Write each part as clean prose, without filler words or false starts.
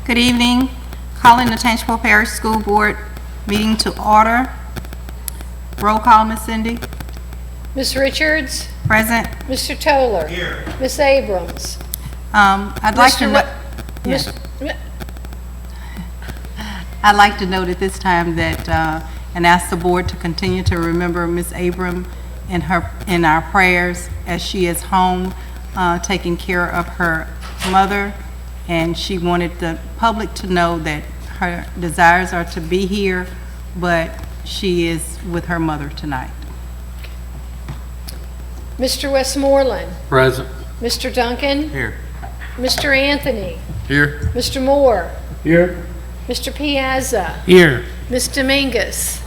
Good evening. Calling the Tangipahoa Parish School Board meeting to order. Roll call, Ms. Cindy. Ms. Richards? Present. Mr. Toller? Here. Ms. Abrams? I'd like to I'd like to note at this time that and ask the board to continue to remember Ms. Abram in our prayers as she is home taking care of her mother, and she wanted the public to know that her desires are to be here, but she is with her mother tonight. Mr. Westmoreland? Present. Mr. Duncan? Here. Mr. Anthony? Here. Mr. Moore? Here. Mr. Piazza? Here. Ms. Dominguez?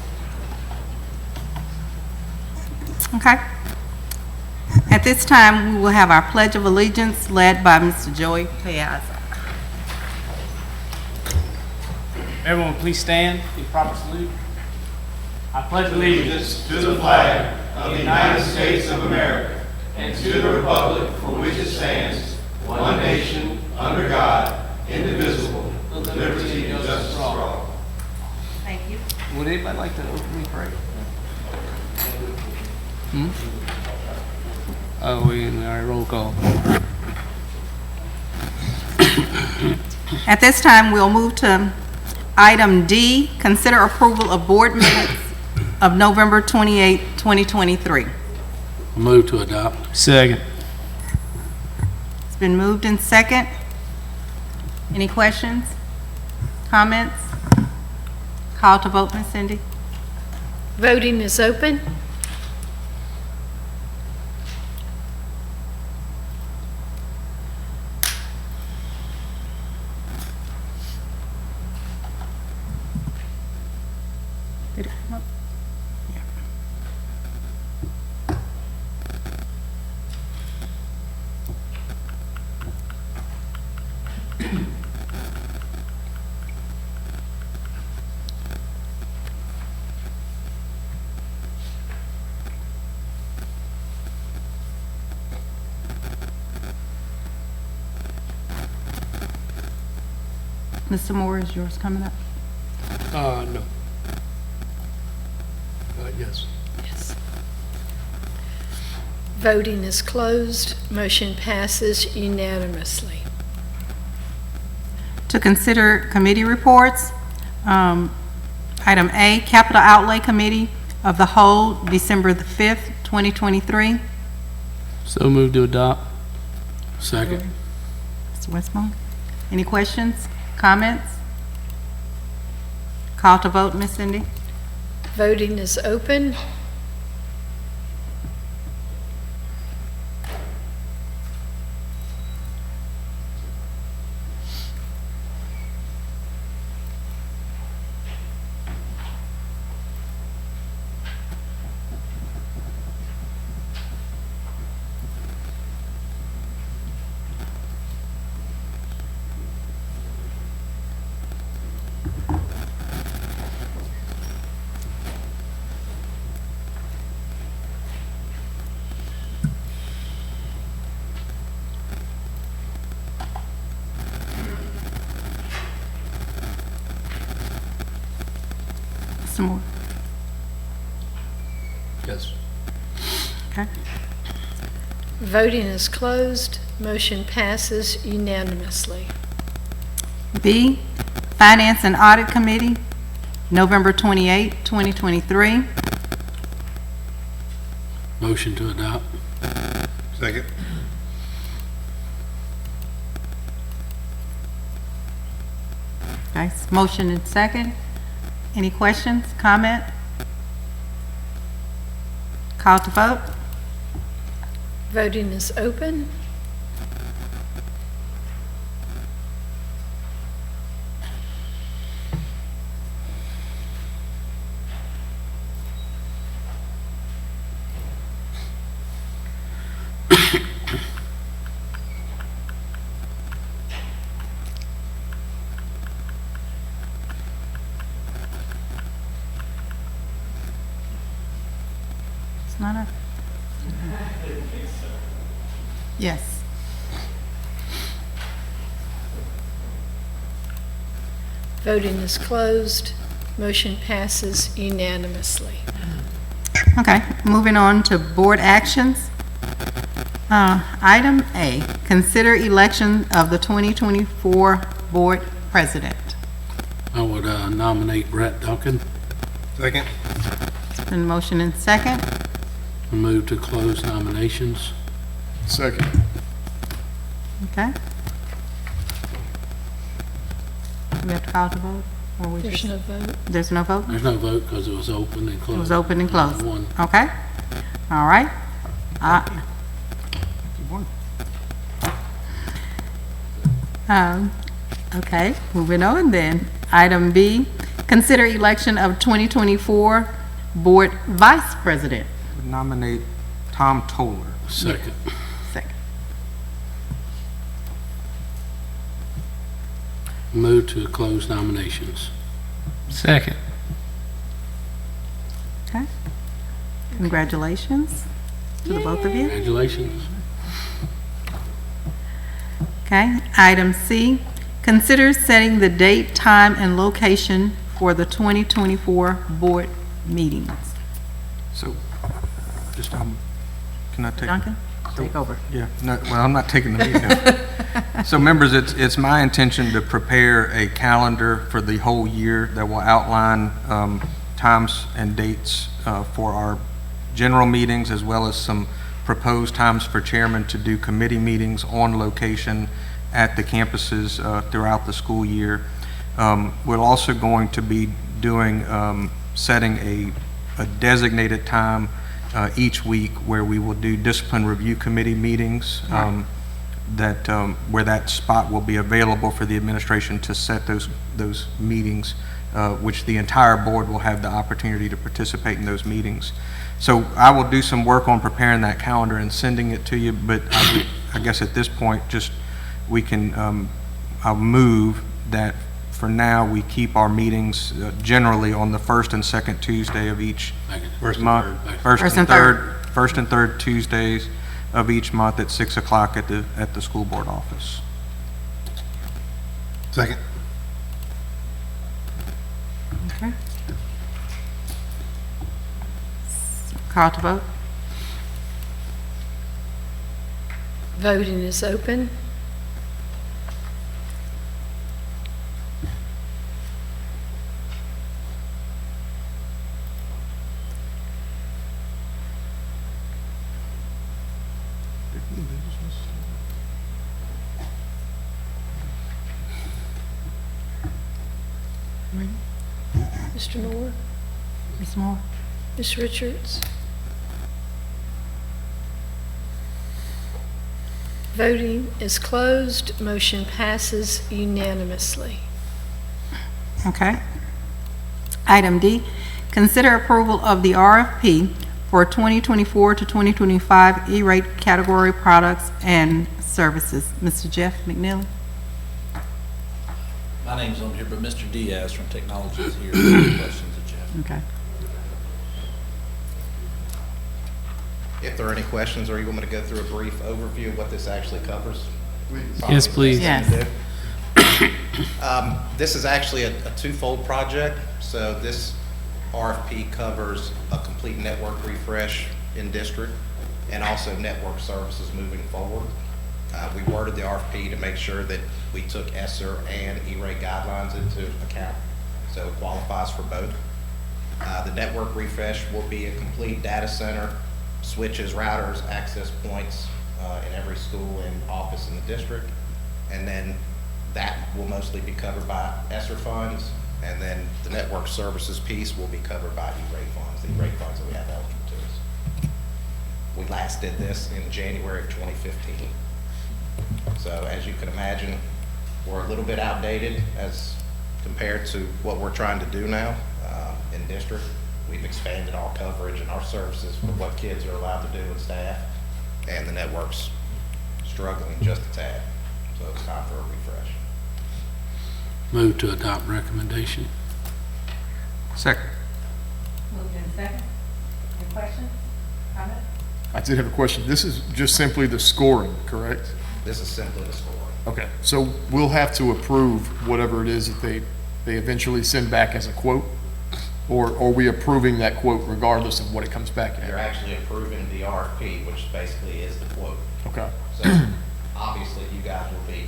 Okay. At this time, we will have our Pledge of Allegiance led by Mr. Joey Piazza. Everyone, please stand. Do proper salute. I pledge allegiance To the flag of the United States of America and to the republic for which it stands, one nation, under God, indivisible, with liberty and justice for all. Thank you. Would anybody like to openly pray? Oh, all right, roll call. At this time, we'll move to item D, consider approval of board minutes of November 28, 2023. Move to adopt. Second. It's been moved in second. Any questions? Comments? Call to vote, Ms. Cindy. Voting is open. Did it come up? Yeah. Mr. Moore, is yours coming up? No. Yes. Yes. Voting is closed. Motion passes unanimously. To consider committee reports, item A, Capital Outlay Committee of the Whole, December the 5th, 2023. So move to adopt. Second. Mr. Westmore, any questions, comments? Call to vote, Ms. Cindy. Voting is open. Mr. Moore. Yes. Okay. Voting is closed. Motion passes unanimously. B, Finance and Audit Committee, November 28, 2023. Motion to adopt. Second. Okay, motion and second. Any questions, comment? Call to vote. Voting is open. It's not a... Yes. Voting is closed. Motion passes unanimously. Okay, moving on to board actions. Item A, consider election of the 2024 board president. I would nominate Brett Duncan. Second. It's been motion and second. Move to close nominations. Second. Okay. We have to call the vote? Or we There's just- no vote. There's no vote? There's no vote because it was open and closed. It was open and closed. One. Okay, all right. Okay, moving on then. Item B, consider election of 2024 board vice president. Would nominate Tom Toller. Second. Second. Move to close nominations. Second. Okay. Congratulations to the both of you. Congratulations. Okay, item C, consider setting the date, time, and location for the 2024 board meetings. So, just, can I take? Duncan, take over. Yeah, no, well, I'm not taking the meeting. So members, it's my intention to prepare a calendar for the whole year that will outline times and dates for our general meetings, as well as some proposed times for chairman to do committee meetings on location at the campuses throughout the school year. We're also going to be doing, setting a designated time each week where we will do discipline review committee meetings, where that spot will be available for the administration to set those meetings, which the entire board will have the opportunity to participate in those meetings. So I will do some work on preparing that calendar and sending it to you, but I guess at this point, just we can, I'll move that for now we keep our meetings generally on the first and second Tuesday of each month. First and third Tuesdays of each month at 6 o'clock at the school board office. Second. Okay. Call to vote. Voting is open. Mr. Moore, Ms. Moore? Ms. Richards. Voting is closed. Motion passes unanimously. Okay. Item D, consider approval of the RFP for 2024 to 2025 E-rate category products and services. Mr. Jeff McNeil? My name's on here, but Mr. Diaz from Technology is here. Any questions of Jeff? Okay. If there are any questions, or you want me to go through a brief overview of what this actually covers? Yes, please. Yes. This is actually a twofold project. So this RFP covers a complete network refresh in district and also network services moving forward. We worded the RFP to make sure that we took ESSER and E-rate guidelines into account, so it qualifies for both. The network refresh will be a complete data center, switches, routers, access points in every school and office in the district. And then that will mostly be covered by ESSER funds. And then the network services piece will be covered by E-rate funds, the E-rate funds that we have eligible to us. We last did this in January of 2015. So as you can imagine, we're a little bit outdated as compared to what we're trying to do now in district. We've expanded our coverage and our services for what kids are allowed to do and staff, and the network's struggling just a tad. So it's time for a refresh. Move to adopt recommendation. Second. Moved in second. Any questions, comments? I did have a question. This is just simply the scoring, correct? This is simply the score. Okay, so we'll have to approve whatever it is that they they eventually send back as a quote? Or are we approving that quote regardless of what it comes back You're at? actually approving the RFP, which basically is the quote. Okay. So obviously, you guys will be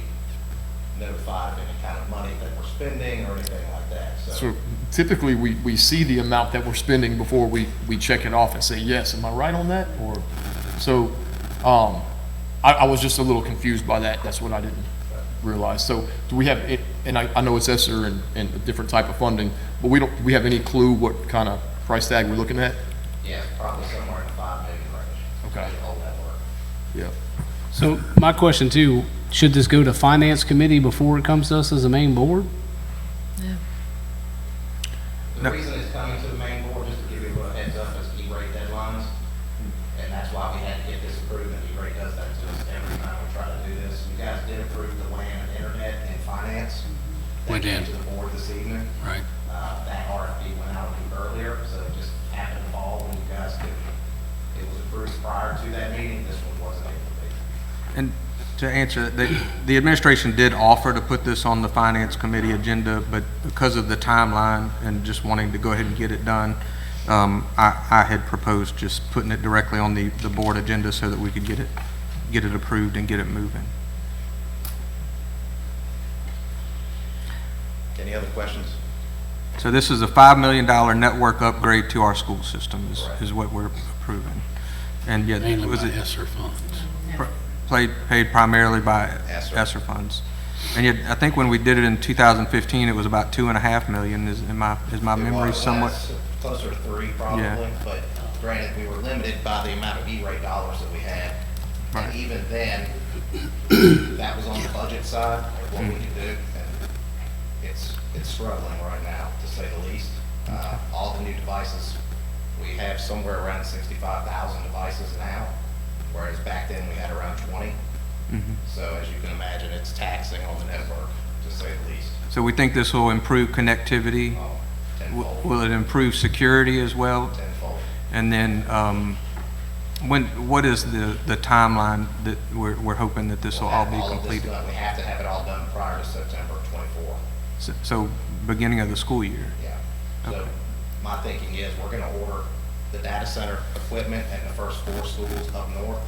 notified of any kind of money that we're spending or anything like that, So typically, we see the amount that we're spending before we check it off and say, yes, am I right on that? Or, so, I was just a little confused by that. That's what I didn't realize. So do we have, it? And I know it's ESSER and a different type of funding, but do we have any clue what kind of price tag we're looking at? Yeah, probably somewhere in the 5 million range. Okay. To hold that work. Yeah. So my question too, should this go to finance committee before it comes to us as a main board? The reason it's coming to the main board, just to give you a little heads up, is E-rate deadlines. And that's why we had to get this approved, and E-rate does that to us every time we try to do this. You guys did approve the land, internet, and finance. We That came did. to the board this evening. Right. That RFP went out a week earlier, so it just happened to fall when you guys could, it was approved prior to that meeting, this one wasn't able to be. And to answer, the administration did offer to put this on the finance committee agenda, but because of the timeline and just wanting to go ahead and get it done, I had proposed just putting it directly on the board agenda so that we could get it approved and get it moving. Any other questions? So this is a $5 million network upgrade to our school system is what we're approving. And yet, Mainly was by it ESSER funds. paid primarily by ESSER. ESSER funds? And yet, I think when we did it in 2015, it was about $2.5 million. Is my It memory was somewhat? closer to 3 probably, Yeah. but granted, we were limited by the amount of E-rate dollars that we had. And Right. even then, that was on the budget side of what we could do, and it's struggling right now, to say the least. All the new devices, we have somewhere around 65,000 devices now, whereas back then we had around 20. So as you can imagine, it's taxing on the network, to say the least. So we think this will improve connectivity. Tenfold, Will it improve security as well? tenfold. And then, what is the timeline that we're hoping that this will all be All of this completed? done. We have to have it all done prior to September 24. So beginning of the school year? Yeah. So Okay. my thinking is we're gonna order the data center equipment in the first 4 schools up north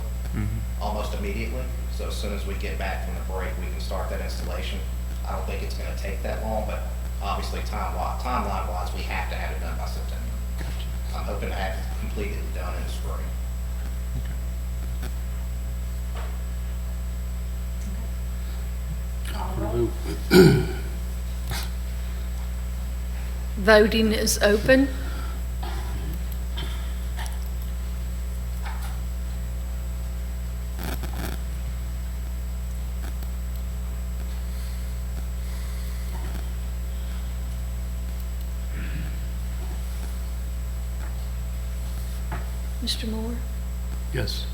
almost immediately. So as soon as we get back from the break, we can start that installation. I don't think it's gonna take that long, but obviously timeline-wise, we have to have it done by September. I'm hoping to have it completed and done in the spring. Voting is open. Mr. Moore? Yes.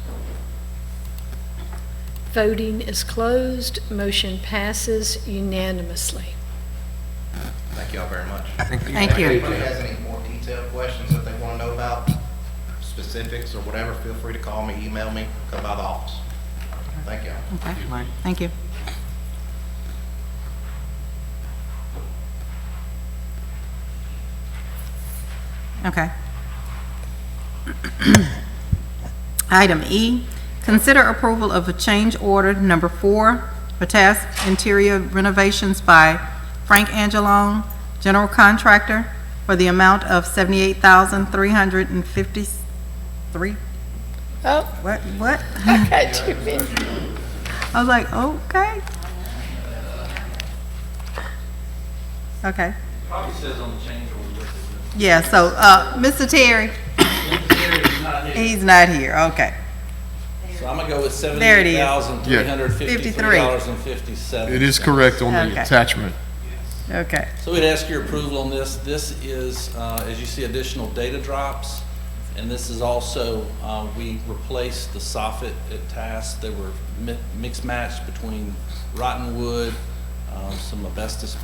Voting is closed. Motion passes unanimously. Thank you all very much. Thank you. If anybody has any more detailed questions that they want to know about, specifics or whatever, feel free to call me, email me, come by the office. Thank you. Okay, thank you. Okay. Item E, consider approval of a change order number 4 for Tpss interior renovations by Frank Angelone, general contractor, for the amount of $78,353. Oh, What? I got you. I was like, okay. Okay. Probably says on the change order. Yeah, so, Mr. Terry, he's not here, okay. So I'm gonna go with There it is. $78,353.57. It is correct on the Okay. attachment. Okay, So we'd ask your approval on this. This is, as you see, additional data drops. And this is also, we replaced the soffit at Tpss. They were mixed matched between rotten wood, some asbestos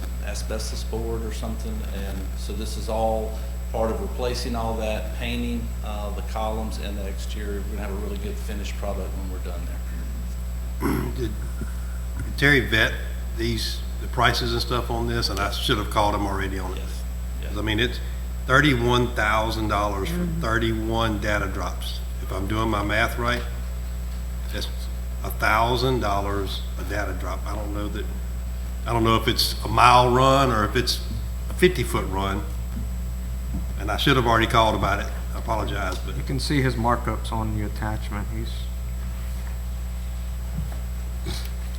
board or something. And so this is all part of replacing all that, painting the columns and the exterior. We're gonna have a really good finished product when we're done there. Did Terry vet these the prices and stuff on this, and I should have called him already on it. Yes. 'Cause, I mean, it's $31,000 for 31 data drops. If I'm doing my math right, that's $1,000 a data drop. I don't know if it's a mile run or if it's a 50-foot run. And I should have already called about it. I apologize, but You can see his markups on the attachment.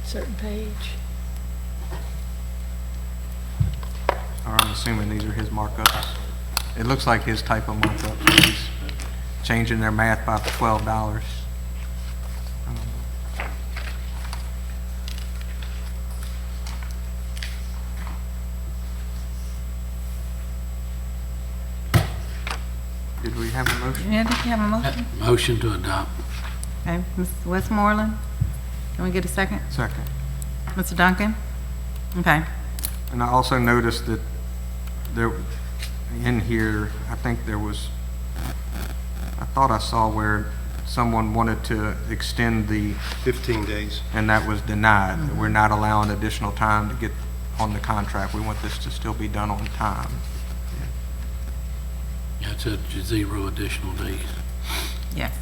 Certain page. Or I'm assuming these are his markups. It looks like his type of markups. He's changing their math by $12. Did we have a motion? Yeah, did you have a motion? Motion to adopt. Okay, Ms. Westmoreland, can we get a second? Second. Mr. Duncan? Okay, And I also noticed that there, in here, I think there was, I thought I saw where someone wanted to extend the, 15 days. and that was denied. We're not allowing additional time to get on the contract. We want this to still be done on time. That's a 0 additional days. yes.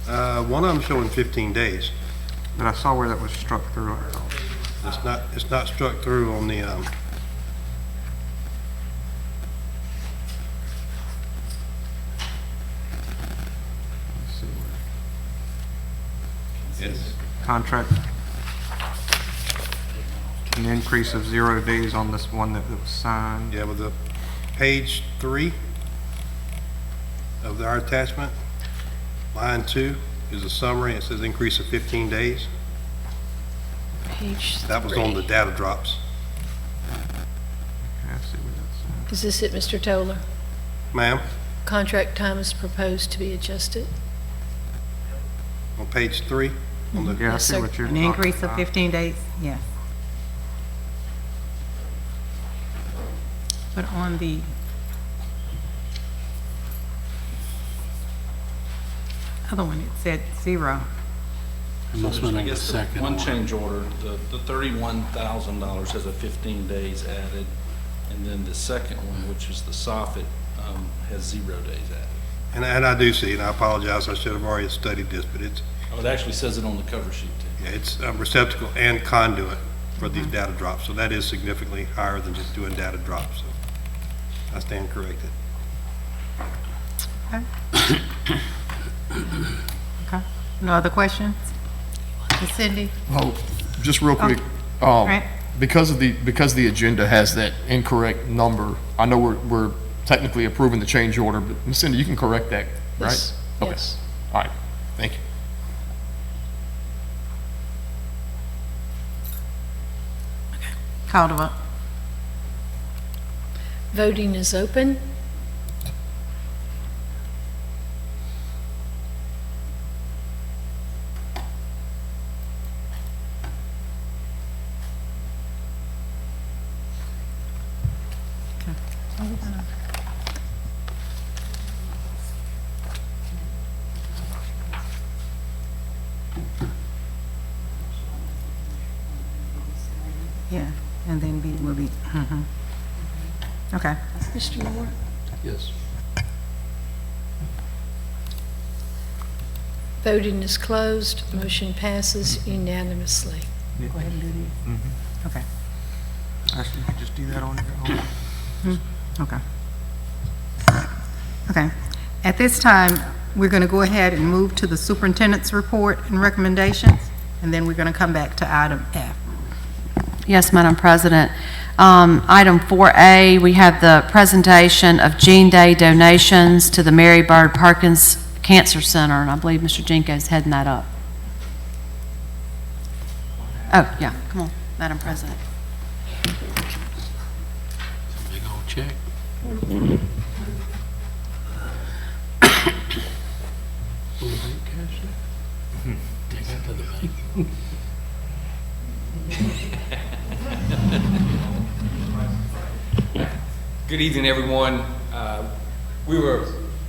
One of them showing 15 days. But I saw where that was struck through. I thought. It's not struck through on the, Let's see where. it's, Contract, an increase of 0 days on this one that was signed. yeah, with the page 3 of our attachment, line 2 is a summary. It says increase of 15 days. Page 3. That was on the data drops. Okay, I see where that's Is this it, Mr. Toller? Ma'am, Contract time is proposed to be adjusted. on page 3, on the, Yeah, I Yes, see sir. what you're An talking increase of about. 15 days, yes. But on the other one, it said 0. And this one I on the guess the second one one. change order, the $31,000 has a 15 days added, and then the second one, which is the soffit, has 0 days added. and I do see, and I apologize, I should have already studied this, but it's, Oh, it actually says it on the cover sheet, too. yeah, it's a receptacle and conduit for these data drops. So that is significantly higher than just doing data drops. So I stand corrected. Okay. Okay. No other questions? Ms. Cindy? Oh, just real quick, right. because the agenda has that incorrect number, I know we're technically approving the change order, but Ms. Cindy, you can correct that, right? Yes, Okay. yes. All right, thank you. Call to vote. Voting is open. Yeah, and then B will be, okay. Mr. Moore? Yes. Voting is closed. Motion passes unanimously. Go ahead and do these. Okay, Actually, you could just do that on your own. okay. Okay. At this time, we're going to go ahead and move to the superintendent's report and recommendations, and then we're going to come back to item F. Yes, Madam President. Item 4A, we have the presentation of Gene Day donations to the Mary Bird Perkins Cancer Center, and I believe Mr. Jenko is heading that up. Oh, yeah, come on, Madam President. Big old check. Will the bank cash that? Take that to the bank. Good evening, everyone. We were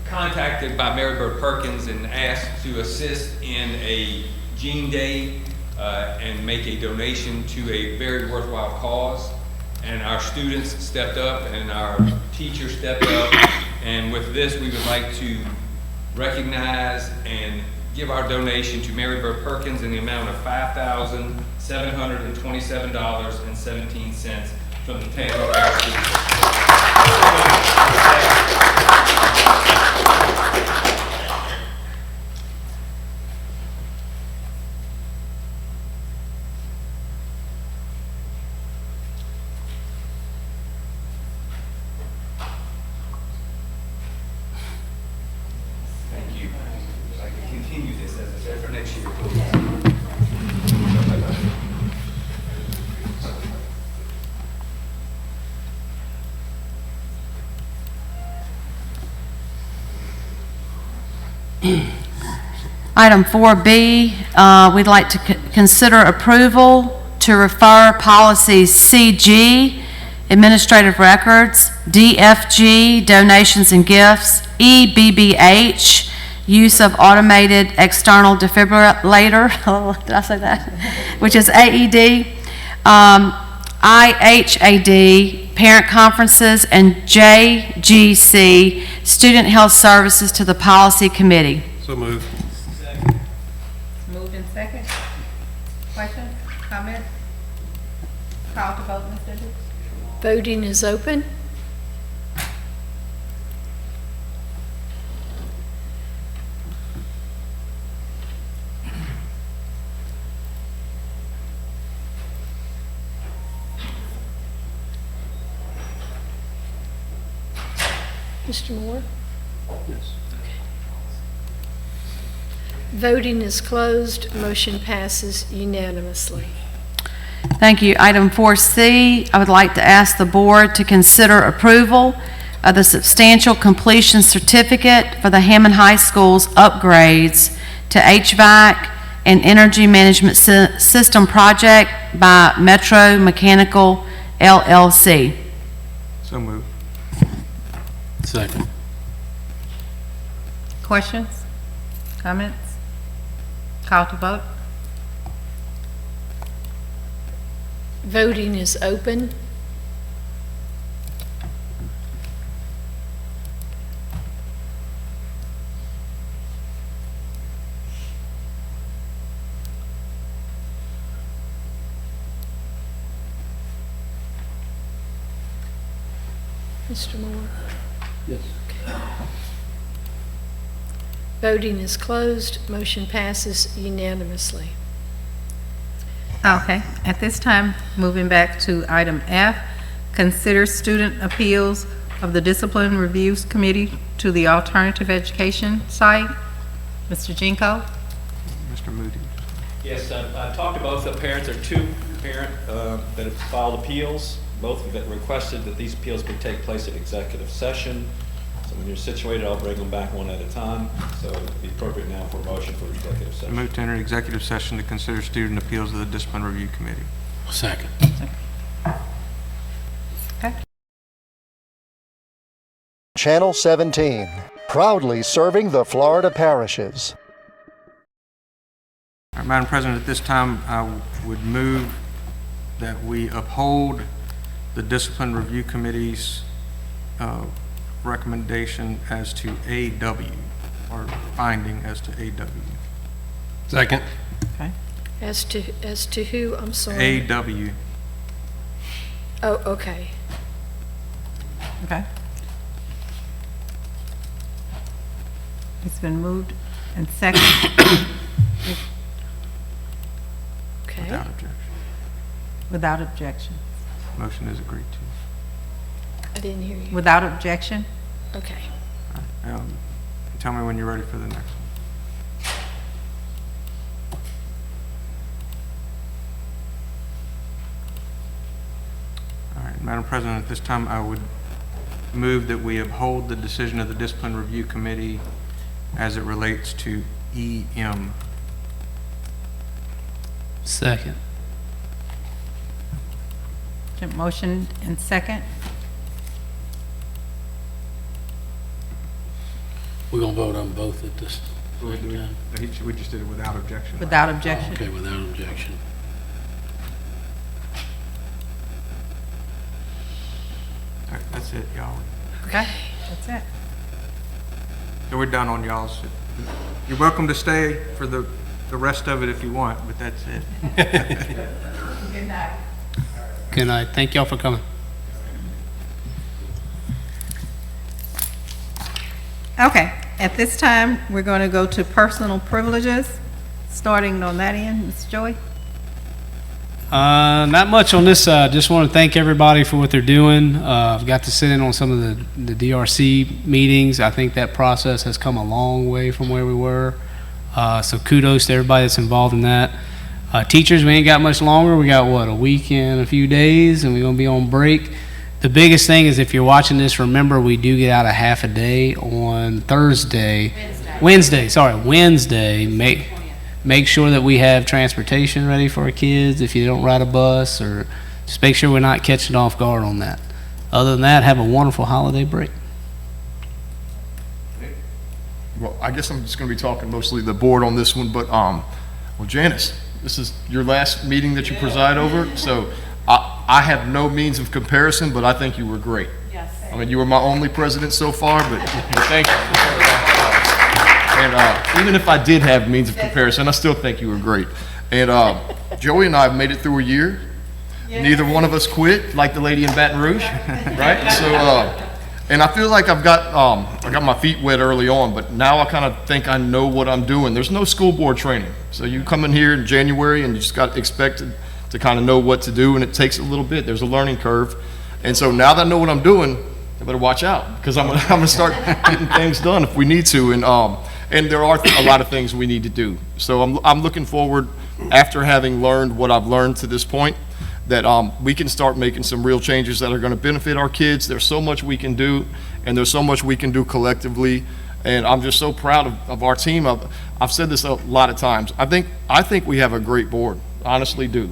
contacted by Mary Bird Perkins and asked to assist in a Gene Day and make a donation to a very worthwhile cause. And our students stepped up and our teachers stepped up. And with this, we would like to recognize and give our donation to Mary Bird Perkins in the amount of $5,727.17 from the Taylor Air School. Thank you. I'd like to continue this, as I said, for next year, please. Item 4B, we'd like to consider approval to refer policies CG, administrative records, DFG, donations and gifts, EBBH, use of automated external defibrillator, did I say that? Which is AED, IHAD, parent conferences, and JGC, student health services to the policy committee. So moved. Moved in second. Questions, comments? Call to vote, Ms. Edwards. Voting is open. Mr. Moore? Yes. Voting is closed. Motion passes unanimously. Thank you. Item 4C, I would like to ask the board to consider approval of the substantial completion certificate for the Hammond High School's upgrades to HVAC and energy management system project by Metro Mechanical LLC. So moved. Second. Questions, comments? Call to vote. Voting is open. Mr. Moore? Yes. Voting is closed. Motion passes unanimously. Okay, at this time, moving back to item F, consider student appeals of the Discipline Reviews Committee to the alternative education site. Mr. Jinko? Mr. Moody. Yes, I talked to both the parents. There are two parents that have filed appeals. Both have requested that these appeals be take place at executive session. So when you're situated, I'll bring them back one at a time. So it would be appropriate now for a motion for executive I session. move to enter executive session to consider student appeals of the Discipline Review Committee. Second. Okay. Channel 17, proudly serving the Florida parishes. All right, Madam President, at this time, I would move that we uphold the Discipline Review Committee's recommendation as to AW, or finding as to AW. Second. Okay. As to who? I'm sorry. AW. Oh, okay. Okay. It's been moved and second. Okay. Without objection. Without objection. Motion is agreed to. I didn't hear you. Without objection? Okay. All right, tell me when you're ready for the next one. All right, Madam President, at this time, I would move that we uphold the decision of the Discipline Review Committee as it relates to EM. Second. Motion and second. We're gonna vote on both at this. Go ahead, do it. We just did it without objection. Without objection. Okay, without objection. All right, that's it, y'all. Okay, that's it. So we're done on y'all's. You're welcome to stay for the rest of it if you want, but that's it. Good night. Good night. Thank y'all for coming. Okay, at this time, we're going to go to personal privileges, starting on that end. Ms. Joy? Not much on this side. Just want to thank everybody for what they're doing. I've got to sit in on some of the DRC meetings. I think that process has come a long way from where we were. So kudos to everybody that's involved in that. Teachers, we ain't got much longer. We got, what, a week and a few days, and we're going to be on break. The biggest thing is if you're watching this, remember we do get out a half a day on Wednesday. Make sure that we have transportation ready for our kids if you don't ride a bus, or just make sure we're not catching off guard on that. Other than that, have a wonderful holiday break. Well, I guess I'm just going to be talking mostly the board on this one, but, well, Janice, this is your last meeting that you preside over, so I have no means of comparison, but I think you were great. Yes. I mean, you were my only president so far, but thank you. And even if I did have means of comparison, I still think you were great. And Joey and I have made it through a year. Yes. Neither one of us quit, like the lady in Baton Rouge, right? So, and I feel like I got my feet wet early on, but now I kind of think I know what I'm doing. There's no school board training, so you come in here in January and you just got expected to kind of know what to do, and it takes a little bit. There's a learning curve. And so now that I know what I'm doing, I better watch out, because I'm gonna start getting things done if we need to. And there are a lot of things we need to do. So I'm looking forward, after having learned what I've learned to this point, that we can start making some real changes that are gonna benefit our kids. There's so much we can do, and there's so much we can do collectively. And I'm just so proud of our team. I've said this a lot of times. I think we have a great board, honestly do.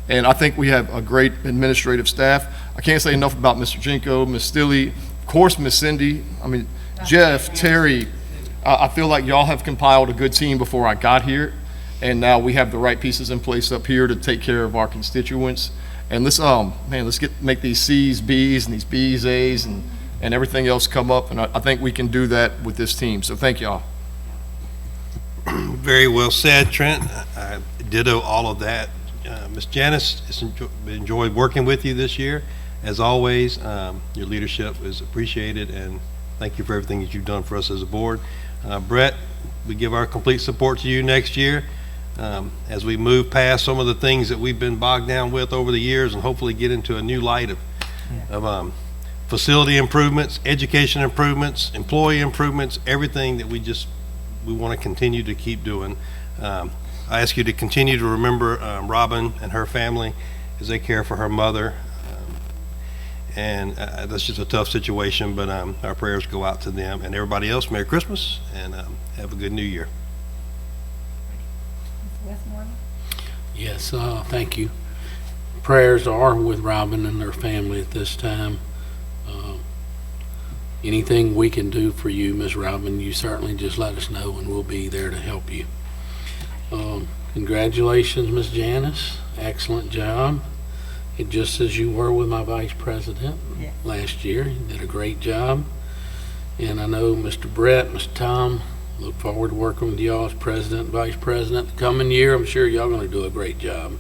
And I think we have a great administrative staff. I can't say enough about Mr. Jinko, Ms. Stilley, of course, Ms. Cindy, I mean, Jeff, Terry. I feel like y'all have compiled a good team before I got here, and now we have the right pieces in place up here to take care of our constituents. And let's make these C's, B's, and these B's, A's, and everything else come up, and I think we can do that with this team. So thank y'all. Very well said, Trent. I ditto all of that. Ms. Janice, it's enjoyed working with you this year. As always, your leadership is appreciated, and thank you for everything that you've done for us as a board. Brett, we give our complete support to you next year as we move past some of the things that we've been bogged down with over the years, and hopefully get into a new light of facility improvements, education improvements, employee improvements, everything that we want to continue to keep doing. I ask you to continue to remember Robin and her family as they care for her mother. And that's just a tough situation, but our prayers go out to them and everybody else. Merry Christmas, and have a good New Year. Yes, thank you. Prayers are with Robin and her family at this time. Anything we can do for you, Miss Robin, you certainly just let us know, and we'll be there to help you. Congratulations, Miss Janice. Excellent job. Just as you were with my vice president last year. You did a great job. And I know Mr. Brett, Mr. Tom, look forward to working with y'all as president, vice president. The coming year, I'm sure y'all going to do a great job.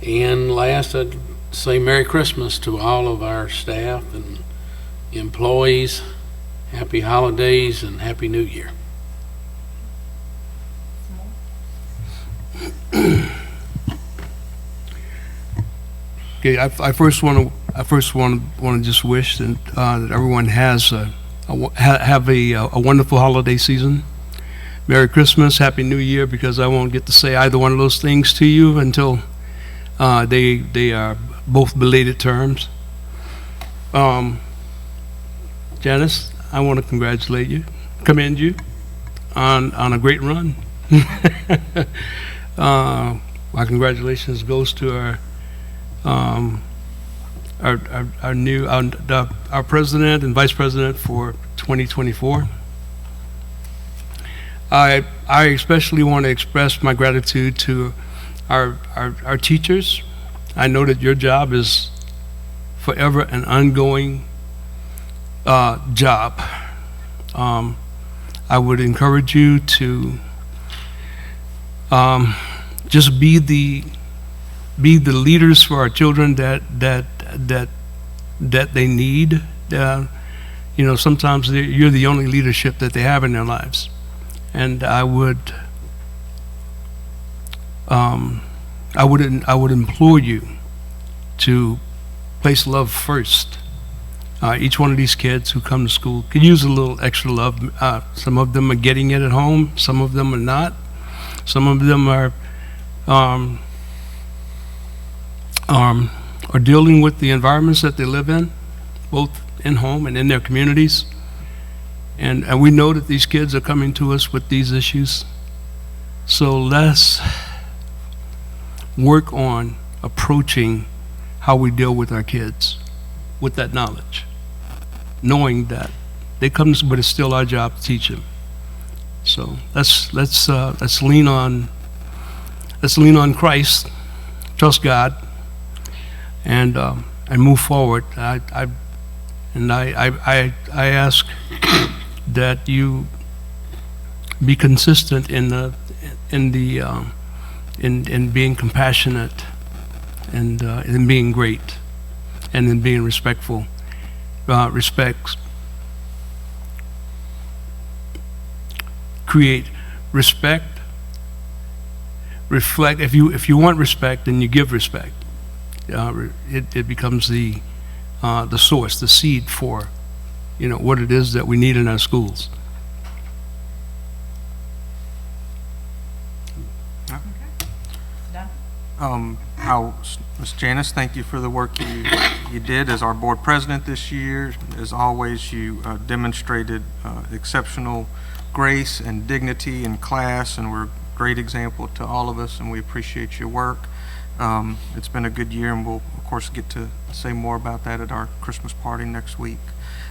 And last, I'd say Merry Christmas to all of our staff and employees. Happy holidays and Happy New Year. Okay, I first want to just wish that everyone has have a wonderful holiday season. Merry Christmas, Happy New Year, because I won't get to say either one of those things to you until they are both belated terms. Janice, I want to congratulate you, commend you on a great run. My congratulations goes to our president and vice president for 2024. I especially want to express my gratitude to our teachers. I know that your job is forever an ongoing job. I would encourage you to just be the leaders for our children that they need. Sometimes you're the only leadership that they have in their lives, and I would implore you to place love first. Each one of these kids who come to school could use a little extra love. Some of them are getting it at home. Some of them are not. Some of them are dealing with the environments that they live in, both in home and in their communities. And we know that these kids are coming to us with these issues. So let's work on approaching how we deal with our kids with that knowledge, knowing that they come, but it's still our job to teach them. So let's lean on Christ, trust God, and move forward. I ask that you be consistent in being compassionate, and in being great, and in being respectful. Create respect, reflect. If you want respect, then you give respect. It becomes the source, the seed for what it is that we need in our schools. Ms. Janice, thank you for the work you did as our board president this year. As always, you demonstrated exceptional grace and dignity in class, and were a great example to all of us, and we appreciate your work. It's been a good year, and we'll, of course, get to say more about that at our Christmas party next week.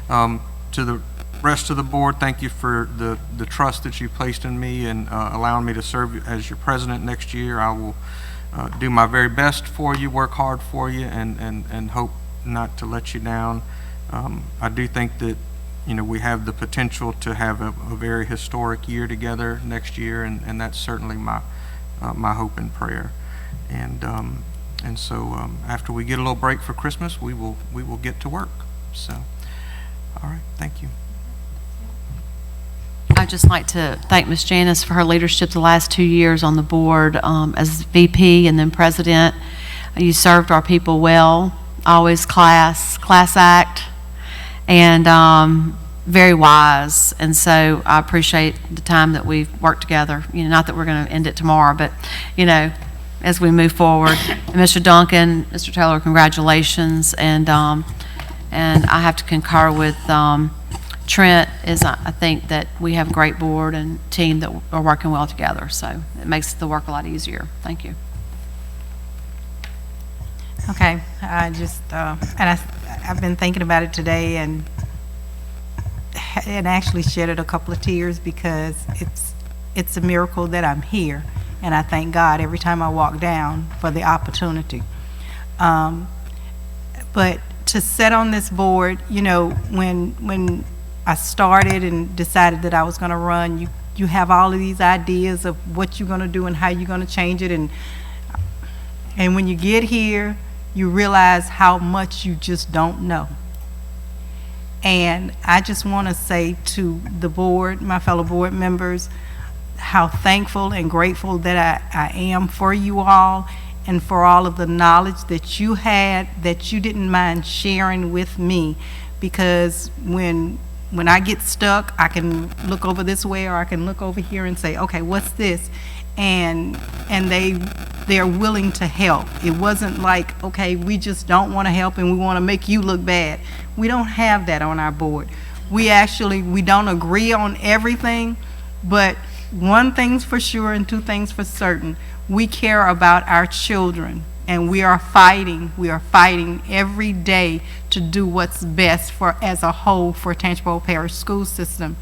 To the rest of the board, thank you for the trust that you placed in me and allowing me to serve as your president next year. I will do my very best for you, work hard for you, and hope not to let you down. I do think that we have the potential to have a very historic year together next year, and that's certainly my hope and prayer. And so after we get a little break for Christmas, we will get to work. So, all right, thank you. I'd just like to thank Ms. Janice for her leadership the last 2 years on the board as VP and then president. You served our people well, always class act, and very wise. And so I appreciate the time that we've worked together. Not that we're going to end it tomorrow, but as we move forward. And Mr. Duncan, Mr. Taylor, congratulations. And I have to concur with Trent. I think that we have a great board and team that are working well together. So it makes the work a lot easier. Thank you. Okay, I just, I've been thinking about it today and actually shedded a couple of tears, because it's a miracle that I'm here, and I thank God every time I walk down for the opportunity. But to sit on this board, when I started and decided that I was going to run, you have all of these ideas of what you're going to do and how you're going to change it, and when you get here, you realize how much you just don't know. And I just want to say to the board, my fellow board members, how thankful and grateful that I am for you all, and for all of the knowledge that you had, that you didn't mind sharing with me. Because when I get stuck, I can look over this way or I can look over here and say, okay, what's this? And they're willing to help. It wasn't like, okay, we just don't want to help and we want to make you look bad. We don't have that on our board. We don't agree on everything, but one thing's for sure and two things for certain. We care about our children, and we are fighting every day to do what's best as a whole for Tangipahoa Parish school system.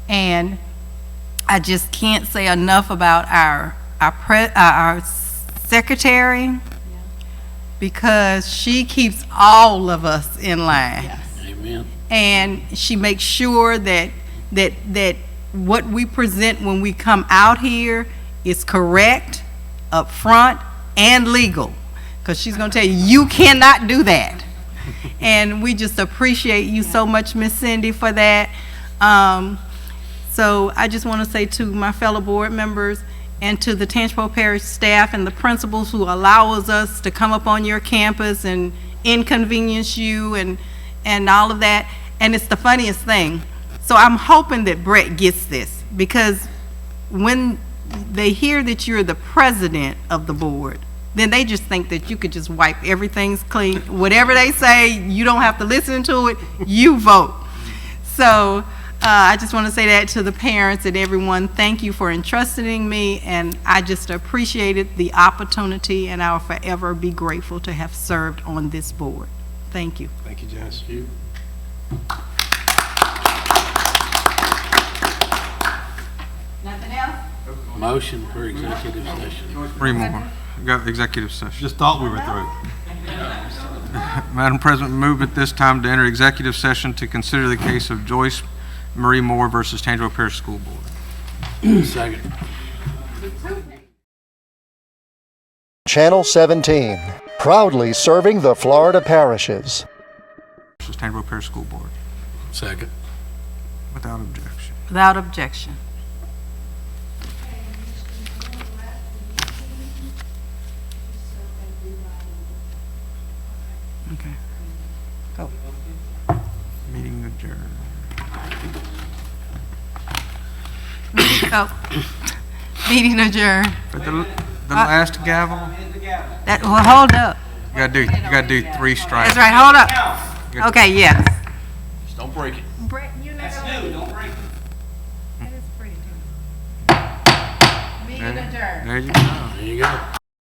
And I just can't say enough about our secretary, because she keeps all of us in line. Amen. And she makes sure that what we present when we come out here is correct, up front, and legal. Because she's going to tell you, you cannot do that. And we just appreciate you so much, Miss Cindy, for that. So I just want to say to my fellow board members and to the Tangipahoa Parish staff and the principals who allows us to come up on your campus and inconvenience you and all of that. And it's the funniest thing. So I'm hoping that Brett gets this, because when they hear that you're the president of the board, then they just think that you could just wipe everything's clean. Whatever they say, you don't have to listen to it, you vote. So I just want to say that to the parents and everyone. Thank you for entrusting me, and I just appreciated the opportunity, and I'll forever be grateful to have served on this board. Thank you. Thank you, Janice. Nothing else? Motion for executive session. 3 more. We got executive session. Just thought we were through. Madam President, move at this time to enter executive session to consider the case of Joyce Marie Moore versus Tangipahoa Parish School Board. Second. Channel 17, proudly serving the Florida parishes. Versus Tangipahoa Parish School Board. Second. Without objection. Without objection. Okay. Go. Meeting adjourned. Meeting adjourned. For the last gavel, Well, hold up. you gotta do 3 strikes. That's right, hold up. Okay, yes. Just don't break it. Brett, you're not New, don't break it. That is pretty. Meeting adjourned. There you go. There you go.